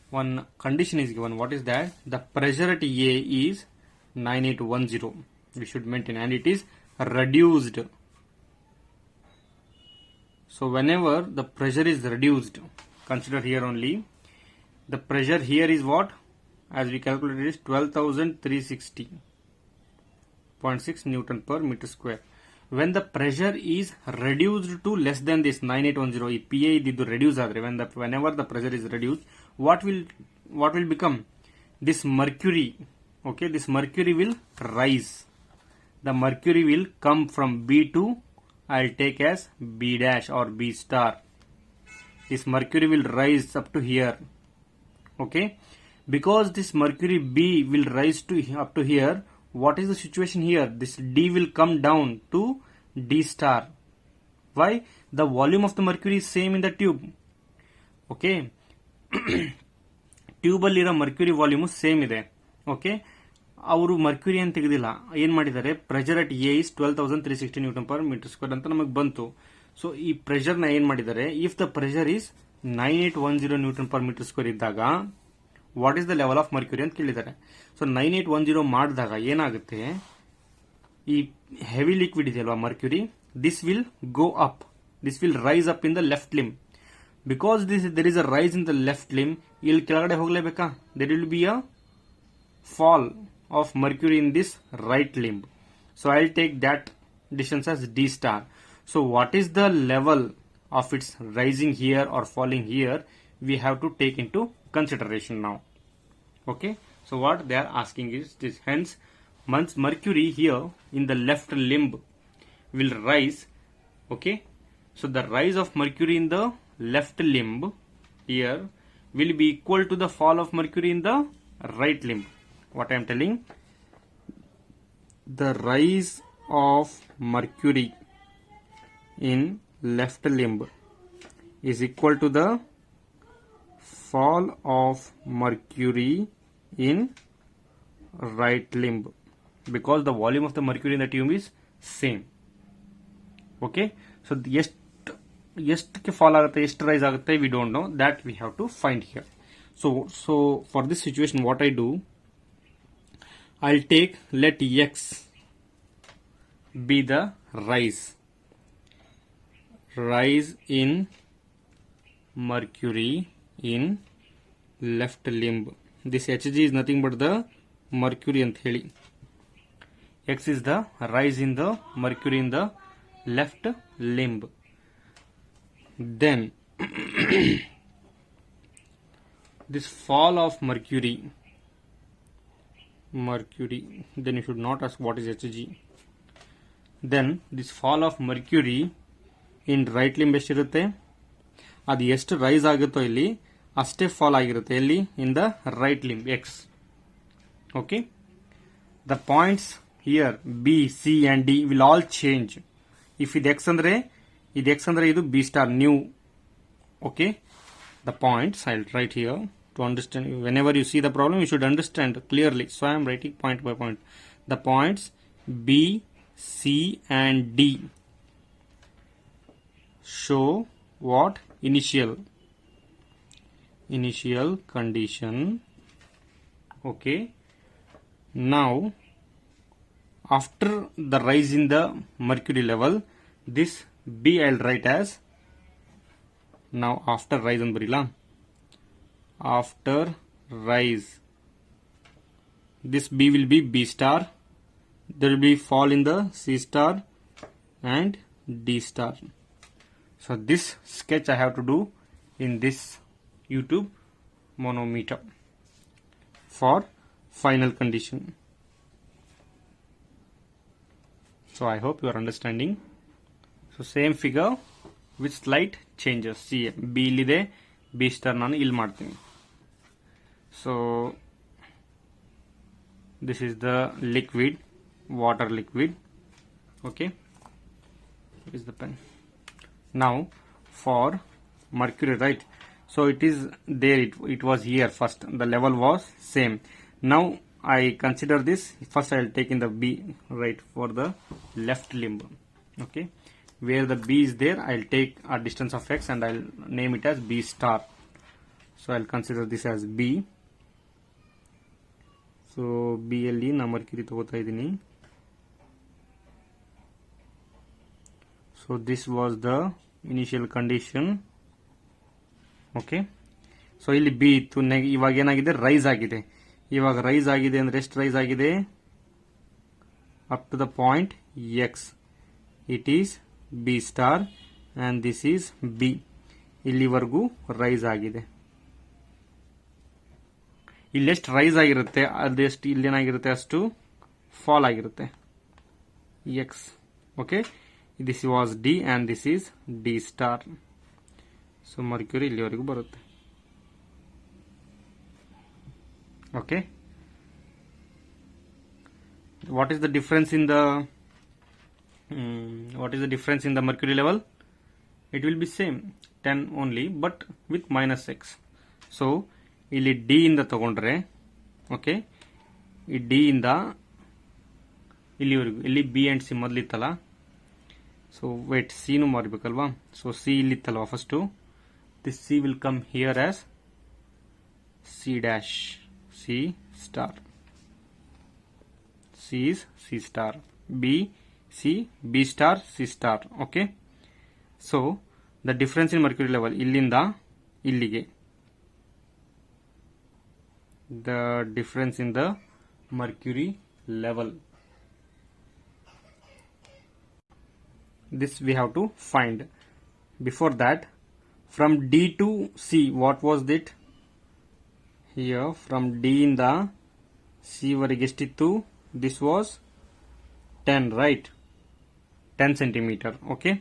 S1: one condition is given. What is that? The pressure at A is 9810. We should maintain, and it is reduced. So whenever the pressure is reduced, consider here only, the pressure here is what? As we calculated, is 12,360.6 Newton per meter square. When the pressure is reduced to less than this 9810, PA idu reduce adre, whenever the pressure is reduced, what will become? This mercury, okay, this mercury will rise. The mercury will come from B to, I'll take as B dash or B star. This mercury will rise up to here. Okay, because this mercury B will rise to up to here, what is the situation here? This D will come down to D star. Why? The volume of the mercury is same in the tube. Okay, tube ಅಲ್ಲಿರೋ mercury volume same ಇದೆ. Okay, ಅವರು mercury ಅಂತ ತೆಗೆದಿಲ್ಲ, ಏನ್ ಮಾಡಿದ್ದಾರೆ, pressure at A is 12,360 newton per metre square ಅಂತ ನಮಗೆ ಬಂತು. ಸೊ ಈ ಪ್ರೆಷರ್ ನ ಏನ್ ಮಾಡಿದ್ದಾರೆ, if the pressure is 9810 newton per metre square ಇದ್ದಾಗ what is the level of mercury ಅಂತ ಕೇಳಿದ್ದಾರೆ. ಸೊ 9810 ಮಾಡಿದಾಗ ಏನಾಗುತ್ತೆ, ಈ ಹೆವಿ ಲಿಕ್ವಿಡ್ ಇದೆಯಲ್ವಾ mercury, this will go up, this will rise up in the left limb. Because there is a rise in the left limb, ಇಲ್ಲಿ ಕೆಳಗಡೆ ಹೋಗಲೇಬೇಕಾ, there will be a fall of mercury in this right limb. So I'll take that distance as D star. So what is the level of its rising here or falling here, we have to take into consideration now. Okay, so what they are asking is this. Hence, mercury here in the left limb will rise. Okay, so the rise of mercury in the left limb here will be equal to the fall of mercury in the right limb. What I am telling, the rise of mercury in left limb is equal to the fall of mercury in right limb, because the volume of the mercury in the tube is same. Okay, so ಎಷ್ಟಕ್ಕೆ fall ಆಗುತ್ತೆ, ಎಷ್ಟು rice ಆಗುತ್ತೆ, we don't know, that we have to find here. So for this situation what I do, I'll take, let x be the rise in mercury in left limb. This Hg is nothing but the mercury ant heli. X is the rise in the mercury in the left limb. Then this fall of mercury, then you should not ask what is Hg. Then this fall of mercury in right limb ಎಷ್ಟಿರುತ್ತೆ, ಅದು ಎಷ್ಟು rice ಆಗುತ್ತೋ ಇಲ್ಲಿ ಅಷ್ಟೇ fall ಆಗಿರುತ್ತೆ ಎಲ್ಲಿ, in the right limb X. Okay, the points here B, C and D will all change. If ಇದು X ಅಂದ್ರೆ ಇದು B star new. Okay, the points I will write here to understand. Whenever you see the problem, you should understand clearly. So I am writing point by point. The points B, C and D show what? Initial condition. Okay, now after the rise in the mercury level, this B I will write as, now after rise and barila, after rise this B will be B star, there will be fall in the C star and D star. So this sketch I have to do in this YouTube manometer for final condition. So I hope you are understanding. So same figure with slight changes. See, B illide, B star ನಾನು ಇಲ್ಲಿ ಮಾಡ್ತೀನಿ. So this is the liquid, water liquid. Okay, here is the pen. Now for mercury, right? So it is there, it was here first, the level was same. Now I consider this, first I will take in the B, right, for the left limb. Okay, where the B is there, I will take a distance of x and I will name it as B star. So I will consider this as B. So B ಅಲ್ಲಿ ನಾ Mercury ತಗೋತಾ ಇದ್ದೀನಿ. So this was the initial condition. Okay, so ಇಲ್ಲಿ B ಇತ್ತು, ಇವಾಗ ಏನಾಗಿದೆ, rice ಆಗಿದೆ. ಇವಾಗ ರೈಸ್ ಆಗಿದೆ ಅಂದ್ರೆ ಎಷ್ಟು ರೈಸ್ ಆಗಿದೆ? Up to the point x. It is B star and this is B. ಇಲ್ಲಿವರೆಗೂ ರೈಸ್ ಆಗಿದೆ. ಇಲ್ಲೆಷ್ಟು ರೈಸ್ ಆಗಿರುತ್ತೆ ಅದೆಷ್ಟು ಇಲ್ಲೇನಾಗಿರುತ್ತೆ ಅಷ್ಟು ಫಾಲ್ ಆಗಿರುತ್ತೆ, x. Okay, this was D and this is D star. So Mercury ಇಲ್ಲಿವರೆಗೂ ಬರುತ್ತೆ. Okay, what is the difference in the mercury level? It will be same 10 only, but with minus x. So ಇಲ್ಲಿ D ಇಂದ ತಗೊಂಡ್ರೆ, okay, ಈ D ಇಂದ ಇಲ್ಲಿವರೆಗೂ, ಇಲ್ಲಿ B and C ಮೊದಲಿತ್ತಲ್ಲ, ಸೊ ವೇಟ್, C ನು ಮಾಡಬೇಕಲ್ವಾ? ಸೊ C ಇಲ್ಲಿತ್ತಲ್ವಾ first, this C will come here as C dash, C star. C is C star. B, C, B star, C star. Okay. So the difference in mercury level illinda illige. The difference in the mercury level. This we have to find. Before that, from D to C, what was it? Here from D in the C ವರೆಗೆ ಎಷ್ಟಿತ್ತು? This was 10, right? 10 centimetre. Okay,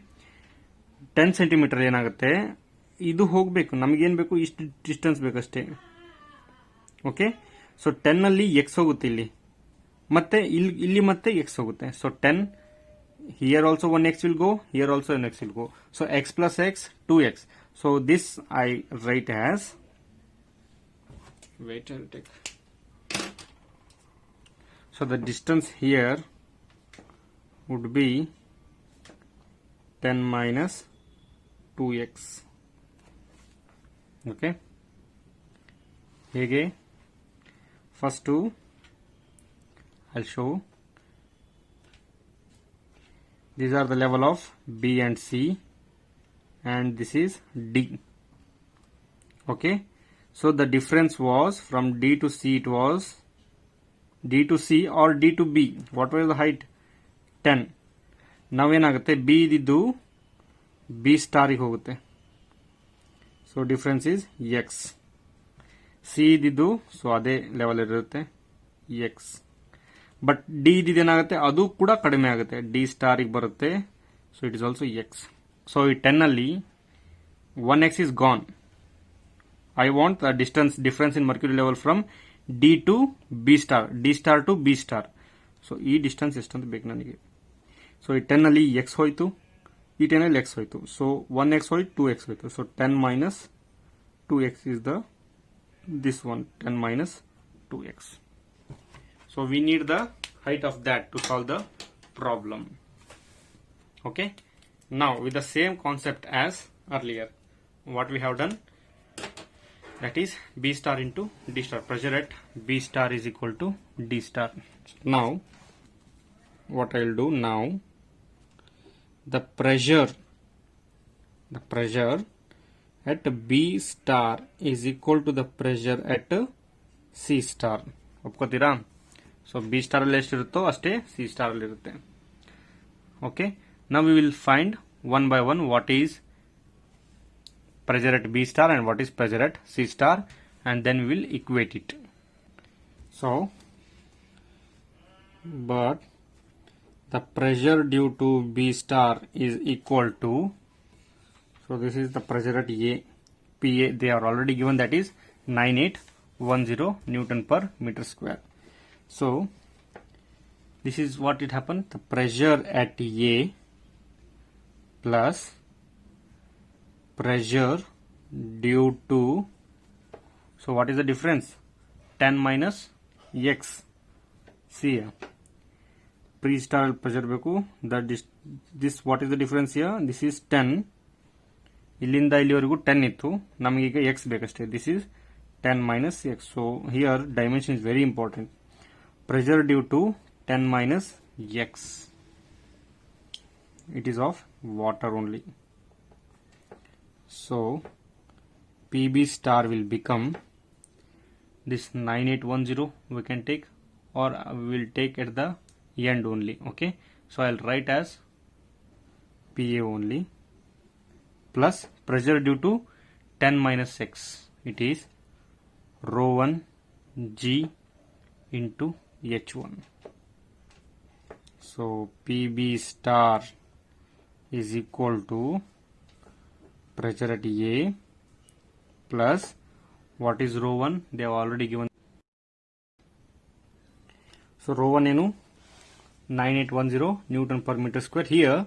S1: 10 centimetre ಏನಾಗುತ್ತೆ, ಇದು ಹೋಗಬೇಕು, ನಮಗೇನು ಬೇಕು, ಇಷ್ಟು distance ಬೇಕಷ್ಟೇ. Okay, so 10 ಅಲ್ಲಿ X ಹೋಗುತ್ತೆ ಇಲ್ಲಿ, ಮತ್ತೆ ಇಲ್ಲಿ ಮತ್ತೆ ಎಕ್ಸ್ ಹೋಗುತ್ತೆ. So 10, here also one x will go, here also an x will go. So x plus x, 2x. So this I write as, wait, I'll take. So the distance here would be 10 minus 2x. Okay. Hege first two I'll show. These are the level of B and C, and this is D. Okay, so the difference was from D to C, it was D to C or D to B. What was the height? 10. Now ಏನಾಗುತ್ತೆ, B ಇದ್ದು B star ಗೆ ಹೋಗುತ್ತೆ. So difference is x. C ಇದ್ದು so ಅದೇ level ಇರುತ್ತೆ x. But D ಇದೇನಾಗುತ್ತೆ, ಅದು ಕೂಡ ಕಡಿಮೆ ಆಗುತ್ತೆ, ಡಿ ಸ್ಟಾರ್ ಗೆ ಬರುತ್ತೆ. So it is also X. So ಈ 10 ಅಲ್ಲಿ 1x is gone. I want the difference in mercury level from D to B star, D star to B star. So ಈ distance ಎಷ್ಟಂತ ಬೇಕು ನನಗೆ. ಸೊ ಈ 10 ಅಲ್ಲಿ x ಹೋಯ್ತು, ಈ 10 ಅಲ್ಲಿ x ಹೋಯ್ತು. ಸೊ 1x ಹೋಯ್ತು, 2x ಹೋಯ್ತು. So 10 minus 2x is this one, 10 minus 2x. So we need the height of that to solve the problem. Okay. Now with the same concept as earlier, what we have done, that is B star into D star. Pressure at B star is equal to D star. Now what I will do now, the pressure at B star is equal to the pressure at C star. ಒಪ್ಕೋತೀರಾ? So B star ಅಲ್ಲಿ ಎಷ್ಟಿರುತ್ತೋ ಅಷ್ಟೇ C star ಅಲ್ಲಿ ಇರುತ್ತೆ. Okay, now we will find one by one what is pressure at B star and what is pressure at C star, and then we will equate it. So, but the pressure due to B star is equal to, so this is the pressure at A, PA, they are already given, that is 9810 Newton per meter square. So, this is what it happened, the pressure at A plus pressure due to, so what is the difference, 10 minus x. see pre star pressure beku, that this what is the difference here, this is 10, ಇಲ್ಲಿಂದ ಇಲ್ಲಿವರೆಗೂ 10 ಇತ್ತು, ನಮಗೆ ಈಗ x ಬೇಕಷ್ಟೇ, this is 10 minus x. so here dimension is very important. pressure due to 10 minus x, it is of water only. So PB star will become this 9810 we can take, or we will take at the end only. Okay, so I'll write as PA only plus pressure due to 10 minus x, it is rho 1 G into H1. So PB star is equal to pressure at A plus what is rho 1, they have already given. So rho 1 ಏನು 9810 Newton per meter square here.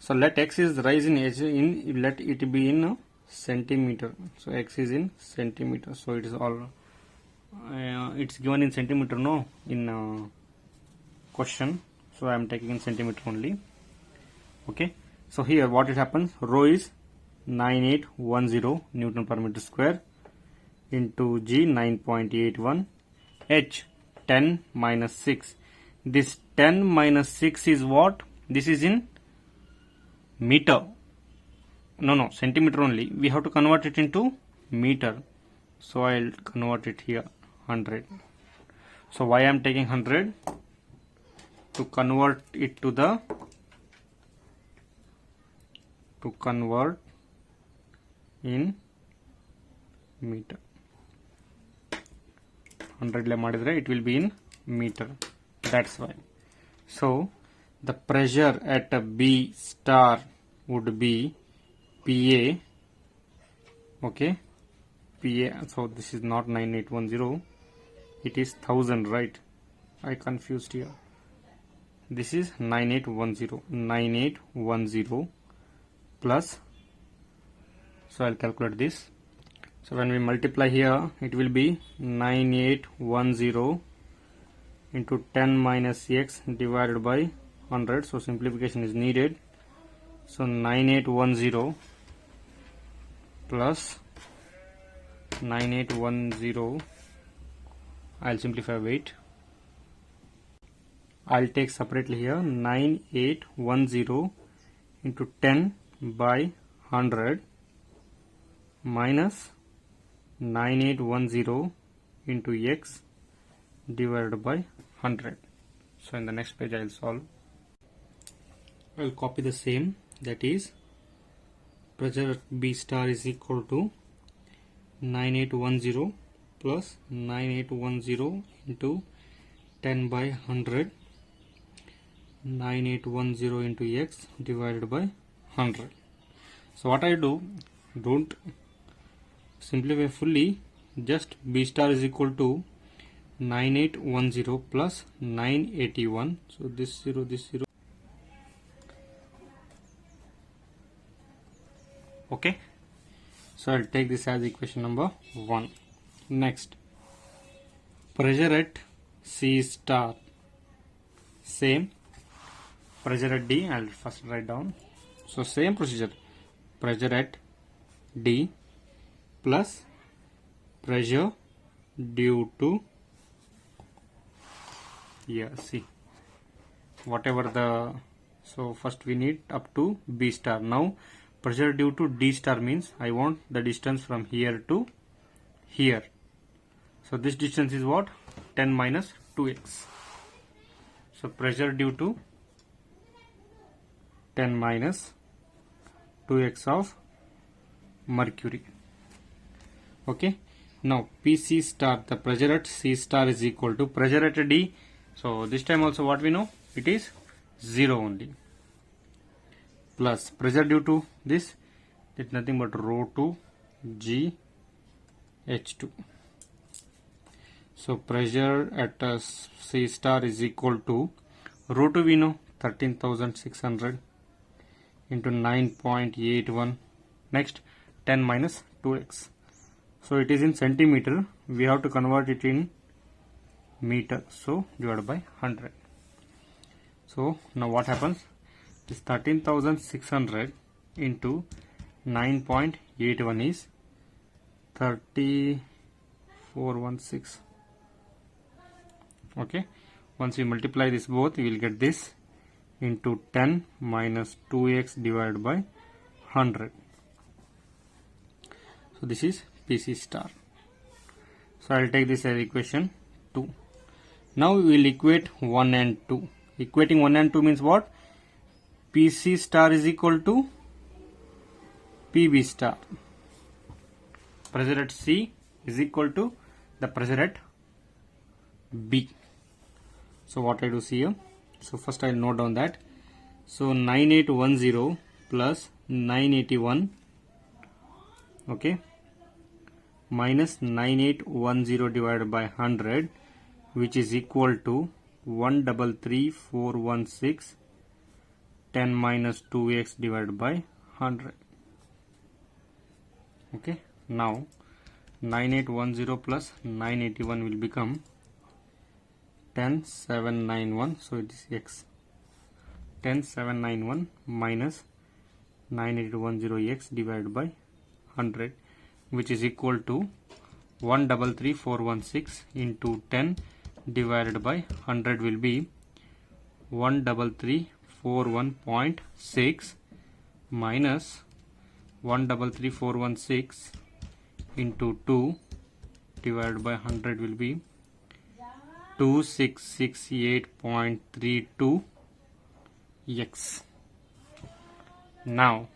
S1: So let x is rise in let it be in centimeter. So x is in centimeter. So it is all it's given in centimeter, no, in question. So I am taking in centimeter only. Okay. So here what it happens, rho is 9810 Newton per meter square into G 9.81, H 10 minus 6. This 10 minus 6 is what? This is in meter. No, centimeter only. We have to convert it into meter. So I'll convert it here 100. So why I am taking 100? To convert it to the in meter. 100 le madidre it will be in meter, that's why. So the pressure at a B star would be PA. Okay, PA, so this is not 9810, it is 1000, right? I confused here. This is 9810 plus, so I'll calculate this. So when we multiply here, it will be 9810 into 10 minus x divided by 100. So simplification is needed. So 9810 plus 9810, I'll simplify, wait. I'll take separately here 9810 into 10 by 100 minus 9810 into x divided by 100. So in the next page I will solve. I will copy the same, that is pressure at B star is equal to 9810 plus 9810 into 10 by 100, 9810 into x divided by 100. So what I do, don't simplify fully, just B star is equal to 9810 plus 981. So this 0, this 0. Okay, so I'll take this as equation number 1. Next, pressure at C star, same. Pressure at D, I'll first write down. So same procedure, pressure at D plus pressure due to, yeah, see, whatever the, so first we need up to B star. Now pressure due to D star means I want the distance from here to here. So this distance is what? 10 minus 2x. So pressure due to 10 minus 2x of mercury. Okay, now PC star, the pressure at C star is equal to pressure at D. So this time also what we know, it is 0 only, plus pressure due to this, it's nothing but rho 2 G H2. So pressure at C star is equal to rho 2 we know 13,600 into 9.81. Next 10 minus 2x. So it is in centimeter. We have to convert it in meter. So divided by 100. So now what happens? This 13,600 into 9.81 is 3416. Okay, once we multiply this both, we will get this into 10 minus 2x divided by 100. So this is PC star. So I will take this as equation 2. Now we will equate 1 and 2. Equating 1 and 2 means what? PC star is equal to PB star. Pressure at C is equal to the pressure at B. So what I do see here? So first I will note down that. So 9810 plus 981, okay, minus 9810 divided by 100, which is equal to 133,416, 10 minus 2x divided by 100. Okay, now 9810 plus 981 will become 10791. So it is x. 10791 minus 9810x divided by 100, which is equal to 133,416 into 10 divided by 100 will be 133,416 minus 133,416 into 2 divided by 100 will be 2668.32 x. Now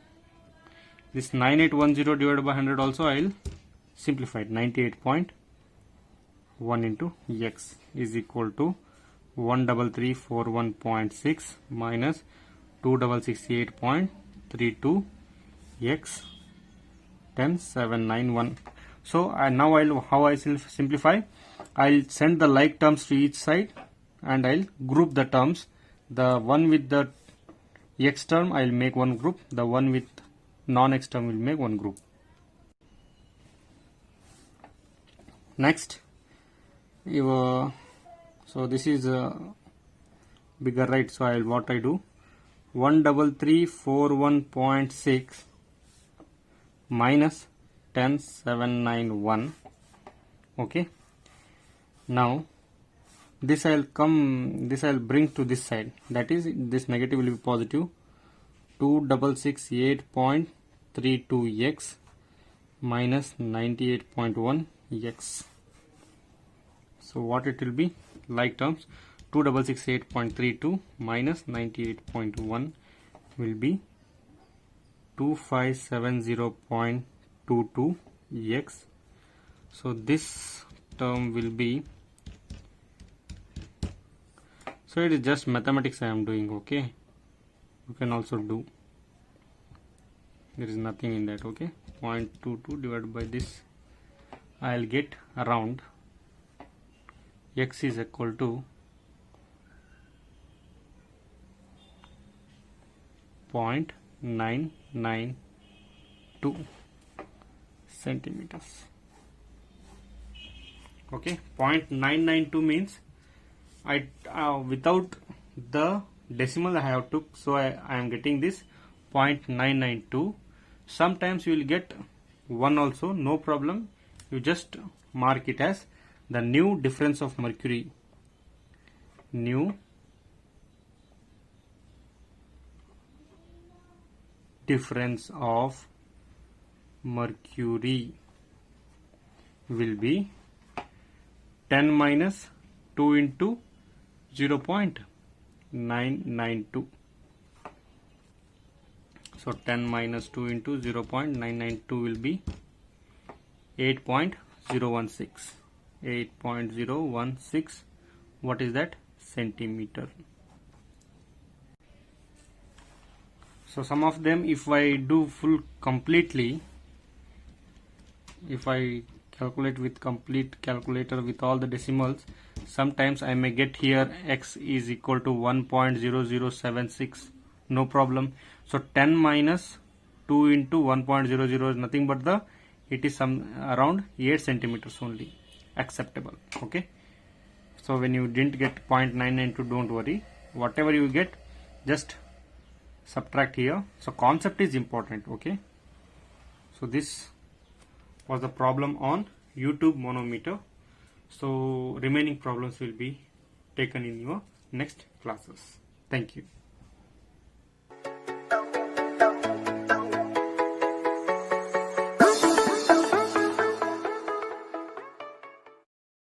S1: this 9810 divided by 100 also I will simplify it. 98.1 into x is equal to 13341.6 minus 2668.32 x 10791. So now how I simplify? I'll send the like terms to each side and I'll group the terms. The one with the x term I'll make one group, the one with non-x term will make one group. Next, so this is bigger, right? So what I do, 13341.6 minus 10791. Okay, now this I'll bring to this side, that is this negative will be positive. 2668.32 x minus 98.1 x. So what it will be, like terms, 2668.32 minus 98.1 will be 2570.22 x. So this term will be, so it is just mathematics I am doing, okay, you can also do, there is nothing in that, okay. 0.22 divided by this, I will get around x is equal to 0.992 centimeters. Okay, 0.992 means I without the decimal I have took, so I am getting this 0.992. Sometimes you will get 1 also, no problem, you just mark it as the new difference of mercury, new difference of mercury will be 10 minus 2 into 0.992. So 10 minus 2 into 0.992 will be 8.016. 8.016. What is that? Centimeter. So some of them, if I do full completely, if I calculate with complete calculator with all the decimals, sometimes I may get here x is equal to 1.0076. No problem. So 10 minus 2 into 1.00 is nothing but it is some around 8 centimeters only. Acceptable. Okay. So when you didn't get 0.992, don't worry. Whatever you get, just subtract here. So concept is important. Okay. So this was the problem on YouTube manometer. So remaining problems will be taken in your next classes. Thank you.